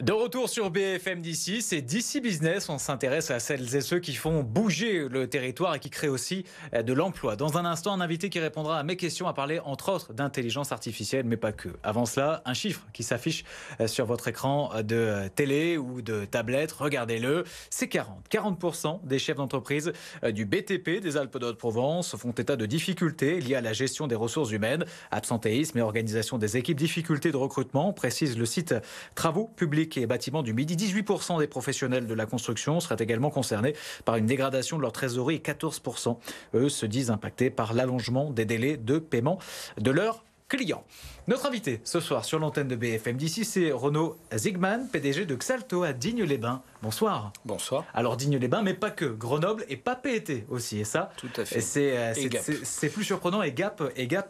De retour sur BFM d'ici, c'est d'ici Business. On s'intéresse à celles et ceux qui font bouger le territoire et qui créent aussi de l'emploi. Dans un instant, un invité qui répondra à mes questions, à parler entre autres d'intelligence artificielle, mais pas que. Avant cela, un chiffre qui s'affiche sur votre écran de télé ou de tablette. Regardez-le, c'est 40. 40% des chefs d'entreprise du BTP des Alpes-de-Haute-Provence font état de difficultés liées à la gestion des ressources humaines, absentéisme et organisation des équipes, difficultés de recrutement, précise le site Travaux Publics et bâtiments du Midi. 18% des professionnels de la construction seraient également concernés par une dégradation de leur trésorerie et 14%, eux, se disent impactés par l'allongement des délais de paiement de leurs clients. Notre invité ce soir sur l'antenne de BFM d'ici, c'est Renaud Zigman, PDG de Xalto à Digne-les-Bains. Bonsoir. Bonsoir. Alors Digne-les-Bains, mais pas que. Grenoble et pas PET aussi, et ça, tout à fait. C'est plus surprenant, et Gap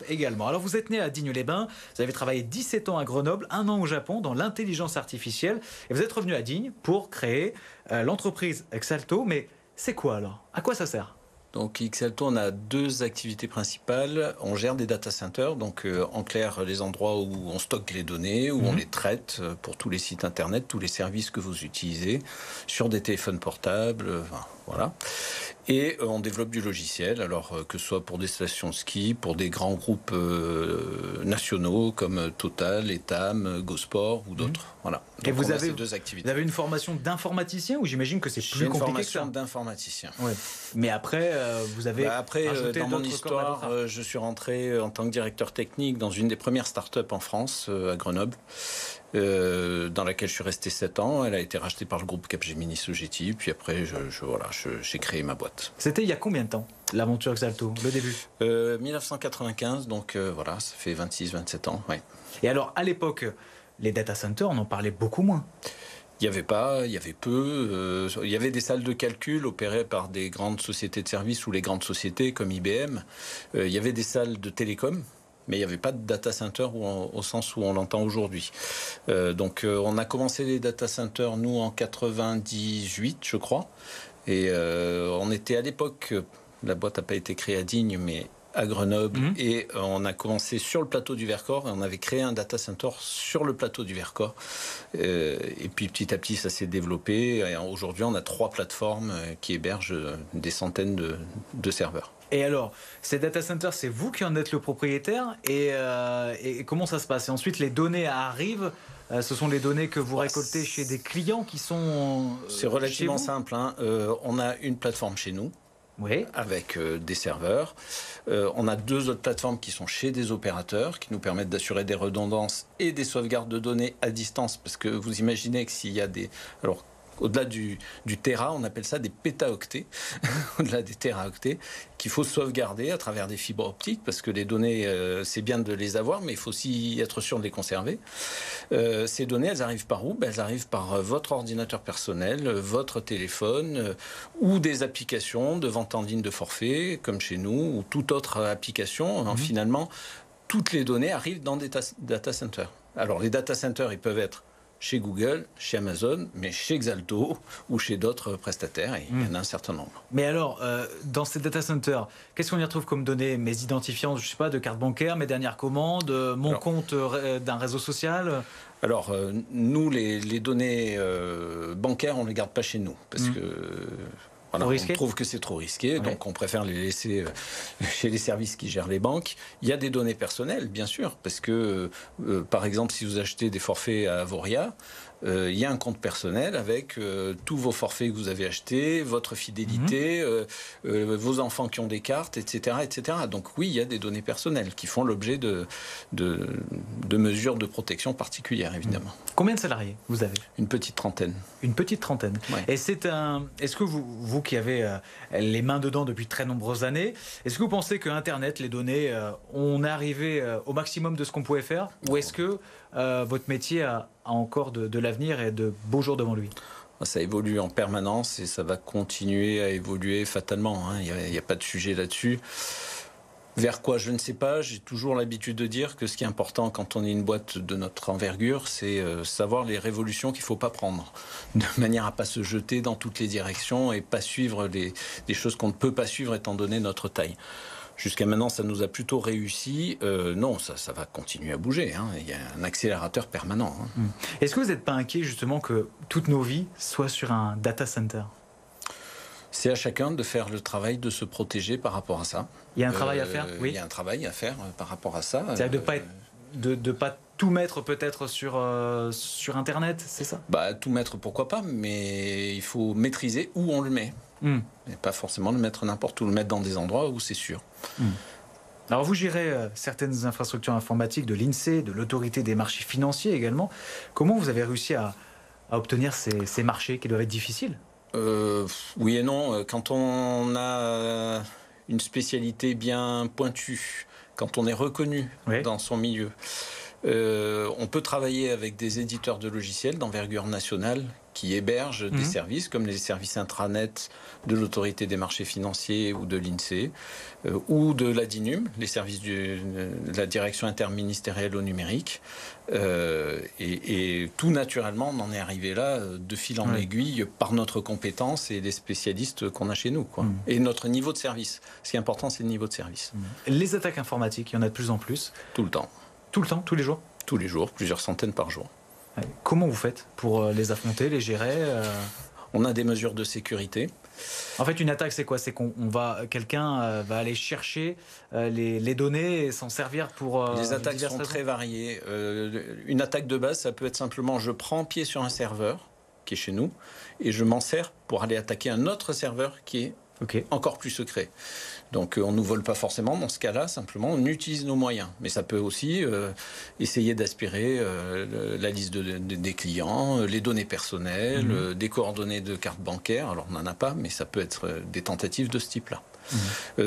également. Alors vous êtes né à Digne-les-Bains, vous avez travaillé 17 ans à Grenoble, 1 an au Japon dans l'intelligence artificielle, et vous êtes revenu à Digne pour créer l'entreprise Xalto. Mais c'est quoi alors? À quoi ça sert? Donc Xalto, on a deux activités principales. On gère des data centers, donc en clair les endroits où on stocke les données, où on les traite pour tous les sites internet, tous les services que vous utilisez, sur des téléphones portables, voilà. Et on développe du logiciel, alors que ce soit pour des stations de ski, pour des grands groupes nationaux comme Total, Etam, GoSport ou d'autres. Voilà. Donc et vous avez ces deux activités. Vous avez une formation d'informaticien, ou j'imagine que c'est plus compliqué que ça? J'ai une formation d'informaticien. Ouais. Mais après, vous avez rajouté dans mon d'autres histoire, je suis rentré en tant que directeur technique dans une des premières startups en France, à Grenoble, dans laquelle je suis resté 7 ans. Elle a été rachetée par le groupe Capgemini Sogeti. Puis après, j'ai créé ma boîte. C'était il y a combien de temps, l'aventure Xalto, le début? 1995, donc voilà, ça fait 26-27 ans. Ouais. Et alors, à l'époque, les data centers, on en parlait beaucoup moins. Il y avait peu. Il y avait des salles de calcul opérées par des grandes sociétés de services ou les grandes sociétés comme IBM. Il y avait des salles de télécom, mais il n'y avait pas de data center au sens où on l'entend aujourd'hui. Donc on a commencé les data centers, nous, en 98, je crois. Et on était à l'époque, la boîte n'a pas été créée à Digne, mais à Grenoble, et on a commencé sur le plateau du Vercors, et on avait créé un data center sur le plateau du Vercors. Et puis petit à petit, ça s'est développé. Et aujourd'hui, on a 3 plateformes qui hébergent des centaines de serveurs. Et alors, ces data centers, c'est vous qui en êtes le propriétaire, et comment ça se passe? Et ensuite, les données arrivent. Ce sont les données que vous récoltez chez des clients qui sont c'est relativement simple, hein. On a une plateforme chez nous. Oui. Avec des serveurs. On a 2 autres plateformes qui sont chez des opérateurs, qui nous permettent d'assurer des redondances et des sauvegardes de données à distance, parce que vous imaginez que s'il y a des... Alors, au-delà du téra, on appelle ça des pétaoctets, au-delà des téraoctets, qu'il faut sauvegarder à travers des fibres optiques, parce que les données, c'est bien de les avoir, mais il faut aussi être sûr de les conserver. Ces données, elles arrivent par où? Elles arrivent par votre ordinateur personnel, votre téléphone, ou des applications de vente en ligne de forfait, comme chez nous, ou toute autre application. Finalement, toutes les données arrivent dans des data centers. Alors, les data centers, ils peuvent être chez Google, chez Amazon, mais chez Xalto ou chez d'autres prestataires, et il y en a un certain nombre. Mais alors, dans ces data centers, qu'est-ce qu'on y retrouve comme données? Mes identifiants, je sais pas, de carte bancaire, mes dernières commandes, mon compte d'un réseau social? Alors, nous, les données bancaires, on ne les garde pas chez nous, parce que... Voilà, on trouve que c'est trop risqué, donc on préfère les laisser chez les services qui gèrent les banques. Il y a des données personnelles, bien sûr, parce que, par exemple, si vous achetez des forfaits à Avoria, il y a un compte personnel avec tous vos forfaits que vous avez achetés, votre fidélité, vos enfants qui ont des cartes, etc., etc. Donc oui, il y a des données personnelles qui font l'objet de mesures de protection particulières, évidemment. Combien de salariés vous avez? Une petite trentaine. Une petite trentaine. Ouais. Et est-ce que vous qui avez les mains dedans depuis très nombreuses années, est-ce que vous pensez que Internet, les données, on est arrivé au maximum de ce qu'on pouvait faire? Ou est-ce que votre métier a encore de l'avenir et de beaux jours devant lui? Ça évolue en permanence et ça va continuer à évoluer fatalement, hein. Il n'y a pas de sujet là-dessus. Vers quoi, je ne sais pas. J'ai toujours l'habitude de dire que ce qui est important quand on est une boîte de notre envergure, c'est savoir les révolutions qu'il ne faut pas prendre, de manière à ne pas se jeter dans toutes les directions et pas suivre des choses qu'on ne peut pas suivre étant donné notre taille. Jusqu'à maintenant, ça nous a plutôt réussi. Non, ça va continuer à bouger. Hein. Il y a un accélérateur permanent. Hein. Est-ce que vous n'êtes pas inquiet justement que toutes nos vies soient sur un data center? C'est à chacun de faire le travail de se protéger par rapport à ça. Il y a un travail à faire, oui. Il y a un travail à faire par rapport à ça. C'est-à-dire de pas tout mettre peut-être sur Internet, c'est ça? Tout mettre, pourquoi pas, mais il faut maîtriser où on le met. Et pas forcément le mettre n'importe où, le mettre dans des endroits où c'est sûr. Alors vous gérez certaines infrastructures informatiques de l'INSEE, de l'autorité des marchés financiers également. Comment vous avez réussi à obtenir ces marchés qui doivent être difficiles? Oui et non. Quand on a une spécialité bien pointue, quand on est reconnu dans son milieu, on peut travailler avec des éditeurs de logiciels d'envergure nationale qui hébergent des services comme les services intranet de l'autorité des marchés financiers ou de l'INSEE ou de la DINUM, les services de la direction interministérielle au numérique. Et tout naturellement, on en est arrivé là de fil en aiguille par notre compétence et les spécialistes qu'on a chez nous. Et notre niveau de service. Ce qui est important, c'est le niveau de service. Les attaques informatiques, il y en a de plus en plus. Tout le temps. Tout le temps, tous les jours? Tous les jours, plusieurs centaines par jour. Comment vous faites pour les affronter, les gérer? On a des mesures de sécurité. En fait, une attaque, c'est quoi? C'est quelqu'un va aller chercher les données et s'en servir pour... Les attaques sont très variées. Une attaque de base, ça peut être simplement je prends pied sur un serveur qui est chez nous et je m'en sers pour aller attaquer un autre serveur qui est encore plus secret. Donc on ne nous vole pas forcément dans ce cas-là, simplement on utilise nos moyens. Mais ça peut aussi essayer d'aspirer la liste des clients, les données personnelles, des coordonnées de carte bancaire. Alors on n'en a pas, mais ça peut être des tentatives de ce type-là.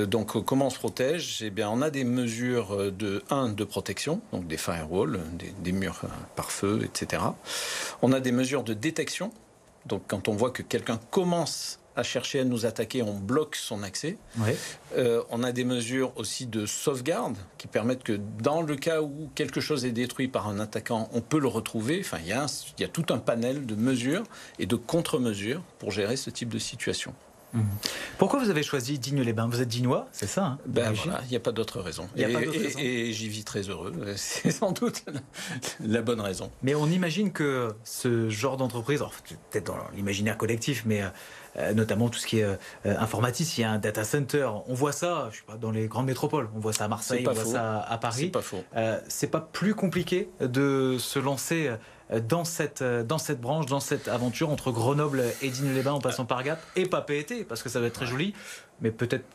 Donc comment on se protège? Eh bien, on a des mesures de protection, donc des firewalls, des murs par feu, etc. On a des mesures de détection. Donc quand on voit que quelqu'un commence à chercher à nous attaquer, on bloque son accès. On a des mesures aussi de sauvegarde qui permettent que dans le cas où quelque chose est détruit par un attaquant, on peut le retrouver. Enfin, il y a tout un panel de mesures et de contre-mesures pour gérer ce type de situation. Pourquoi vous avez choisi Digne-les-Bains? Vous êtes dignois, c'est ça, hein? Voilà, il n'y a pas d'autre raison. Et j'y vis très heureux. C'est sans doute la bonne raison. Mais on imagine que ce genre d'entreprise, peut-être dans l'imaginaire collectif, mais notamment tout ce qui est informaticien, un data center, on voit ça, je sais pas, dans les grandes métropoles. On voit ça à Marseille, on voit ça à Paris. C'est pas faux. C'est pas plus compliqué de se lancer dans cette branche, dans cette aventure entre Grenoble et Digne-les-Bains en passant par Gap et Papeete, parce que ça va être très joli, mais peut-être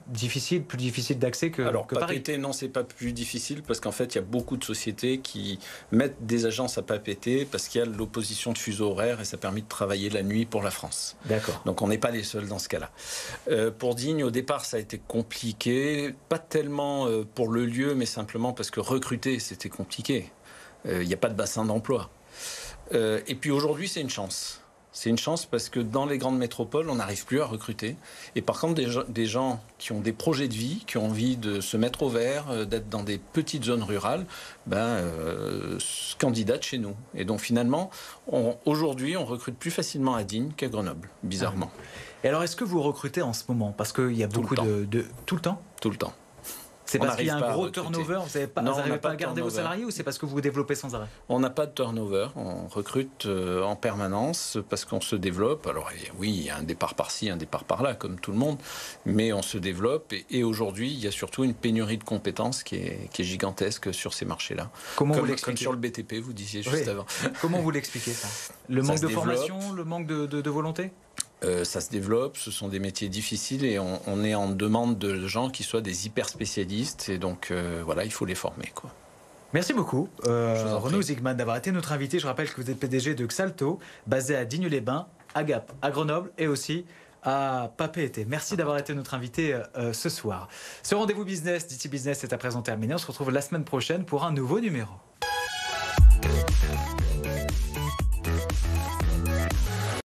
plus difficile d'accès que Paris. Papeete, non, c'est pas plus difficile parce qu'en fait, il y a beaucoup de sociétés qui mettent des agences à Papeete parce qu'il y a l'opposition de fuseau horaire et ça permet de travailler la nuit pour la France. D'accord. Donc on n'est pas les seuls dans ce cas-là. Pour Digne, au départ, ça a été compliqué, pas tellement pour le lieu, mais simplement parce que recruter, c'était compliqué. Il n'y a pas de bassin d'emploi. Et puis aujourd'hui, c'est une chance. C'est une chance parce que dans les grandes métropoles, on n'arrive plus à recruter. Et par contre, des gens qui ont des projets de vie, qui ont envie de se mettre au vert, d'être dans des petites zones rurales, candidatent chez nous. Et donc finalement, aujourd'hui, on recrute plus facilement à Digne qu'à Grenoble, bizarrement. Et alors, est-ce que vous recrutez en ce moment? Parce qu'il y a beaucoup de... Tout le temps? Tout le temps. C'est parce qu'il y a un gros turnover, vous n'arrivez pas à garder vos salariés ou c'est parce que vous vous développez sans arrêt? On n'a pas de turnover, on recrute en permanence parce qu'on se développe. Alors oui, il y a un départ par-ci, un départ par-là, comme tout le monde, mais on se développe et aujourd'hui, il y a surtout une pénurie de compétences qui est gigantesque sur ces marchés-là. Comme sur le BTP, vous disiez juste avant. Comment vous l'expliquez ça? Le manque de formation, le manque de volonté? Ça se développe, ce sont des métiers difficiles et on est en demande de gens qui soient des hyper spécialistes et donc voilà, il faut les former, quoi. Merci beaucoup Renaud Zigman d'avoir été notre invité. Je rappelle que vous êtes PDG de Xalto, basé à Digne-les-Bains, à Gap, à Grenoble et aussi à Papeete. Merci d'avoir été notre invité ce soir. Ce rendez-vous business d'ici Business est à présent terminé. On se retrouve la semaine prochaine pour un nouveau numéro.